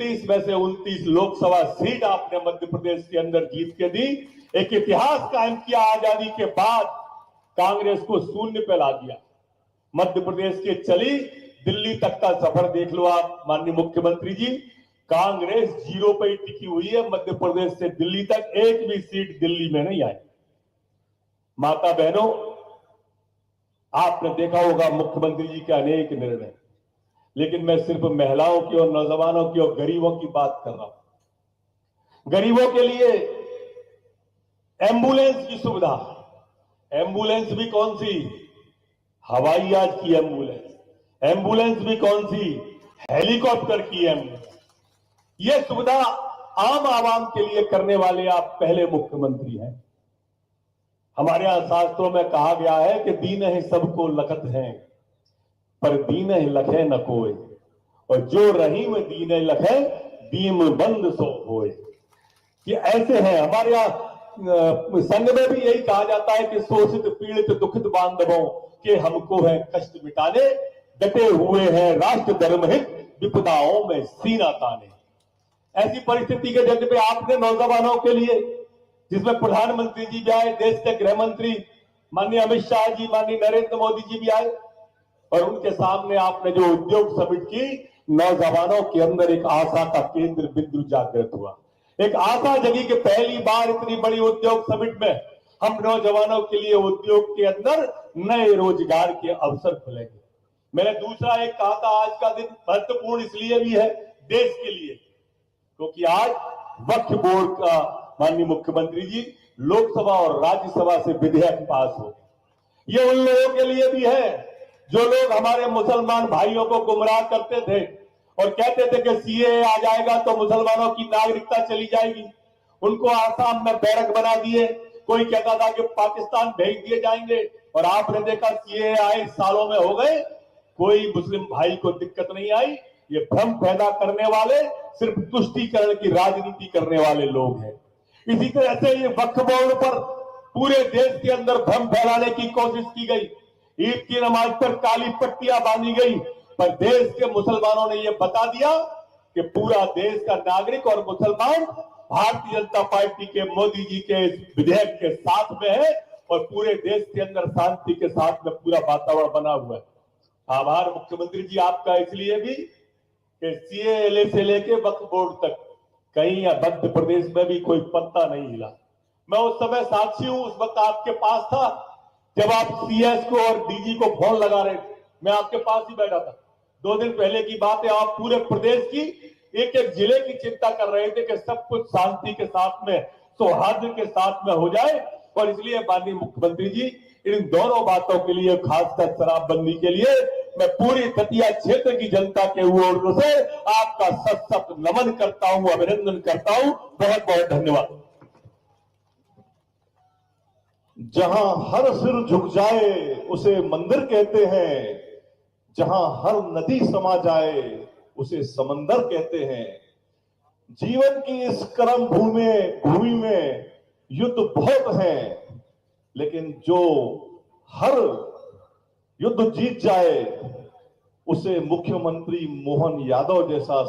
30 में से 29 लोकसभा सीट आपने मध्य प्रदेश के अंदर जीत के दी। एक इतिहास कायम किया। आजादी के बाद कांग्रेस को शून्य पे ला दिया। मध्य प्रदेश के चली दिल्ली तक का सफर देख लो आप माननीय मुख्यमंत्री जी। कांग्रेस जीरो पे टिकी हुई है। मध्य प्रदेश से दिल्ली तक एक भी सीट दिल्ली में नहीं आई। माता बहनों, आपने देखा होगा मुख्यमंत्री जी के अनेक निर्णय, लेकिन मैं सिर्फ महिलाओं की और नौजवानों की और गरीबों की बात कर रहा हूं। गरीबों के लिए एम्बुलेंस की सुविधा। एम्बुलेंस भी कौन सी? हवाई जहाज की एम्बुलेंस। एम्बुलेंस भी कौन सी? हेलीकॉप्टर की एम्बुलेंस। यह सुविधा आम आवाम के लिए करने वाले आप पहले मुख्यमंत्री हैं। हमारे यहां शास्त्रों में कहा गया है कि दीन है सबको लखत है, पर दीन लखे न कोई, और जो रहीम दीन लखे दीम बंद सो होए। ये ऐसे हैं। हमारे यहाँ संघ में भी यही कहा जाता है कि शोषित पीड़ित दुखित बांधवों के हमको है कष्ट मिटाने, डटे हुए हैं राष्ट्र धर्महित विपदाओं में सीना ताने। ऐसी परिस्थिति के जगह पे आपने नौजवानों के लिए, जिसमें प्रधानमंत्री जी भी आए, देश के गृह मंत्री माननीय अमित शाह जी, माननीय नरेंद्र मोदी जी भी आए, और उनके सामने आपने जो उद्योग समिट की, नौजवानों के अंदर एक आशा का केंद्र बिंदु जागृत हुआ। एक आशा जगी कि पहली बार इतनी बड़ी उद्योग समिट में हम नौजवानों के लिए उद्योग के अंदर नए रोजगार के अवसर खुलेंगे। मैंने दूसरा एक कहा था, आज का दिन महत्वपूर्ण इसलिए भी है देश के लिए, क्योंकि आज वक्फ बोर्ड का माननीय मुख्यमंत्री जी लोकसभा और राज्यसभा से विधेयक पास हो। ये उन लोगों के लिए भी है जो लोग हमारे मुसलमान भाइयों को गुमराह करते थे और कहते थे कि सीएए आ जाएगा तो मुसलमानों की नागरिकता चली जाएगी। उनको आसाम में बैरक बना दिए। कोई कहता था कि पाकिस्तान भेज दिए जाएंगे, और आपने देखा सीएए आए सालों में हो गए, कोई मुस्लिम भाई को दिक्कत नहीं आई। ये भ्रम पैदा करने वाले सिर्फ तुष्टीकरण की राजनीति करने वाले लोग हैं। इसी तरह से ये वक्फ बोर्ड पर पूरे देश के अंदर भ्रम फैलाने की कोशिश की गई। ईद की नमाज पर काली पट्टियां बांधी गई, पर देश के मुसलमानों ने यह बता दिया कि पूरा देश का नागरिक और मुसलमान भारतीय जनता पार्टी के मोदी जी के विधेयक के साथ में है, और पूरे देश के अंदर शांति के साथ में पूरा वातावरण बना हुआ है। आभार मुख्यमंत्री जी आपका इसलिए भी कि सीएए से लेके वक्फ बोर्ड तक कहीं मध्य प्रदेश में भी कोई पत्ता नहीं हिला। मैं उस समय साक्षी हूं, उस वक्त आपके पास था जब आप सीएस को और डीजी को फोन लगा रहे थे। मैं आपके पास ही बैठा था। 2 दिन पहले की बात है। आप पूरे प्रदेश की एक एक जिले की चिंता कर रहे थे कि सब कुछ शांति के साथ में, सौहार्द के साथ में हो जाए, और इसलिए माननीय मुख्यमंत्री जी इन दोनों बातों के लिए, खासकर शराबबंदी के लिए, मैं पूरी दतिया क्षेत्र की जनता के ओर से आपका सशक्त नमन करता हूं, अभिनंदन करता हूं। बहुत बहुत धन्यवाद। जहां हर सिर झुक जाए उसे मंदिर कहते हैं, जहां हर नदी समा जाए उसे समंदर कहते हैं। जीवन की इस कर्म भूमि में युद्ध बहुत हैं, लेकिन जो हर युद्ध जीत जाए उसे मुख्यमंत्री मोहन यादव जैसा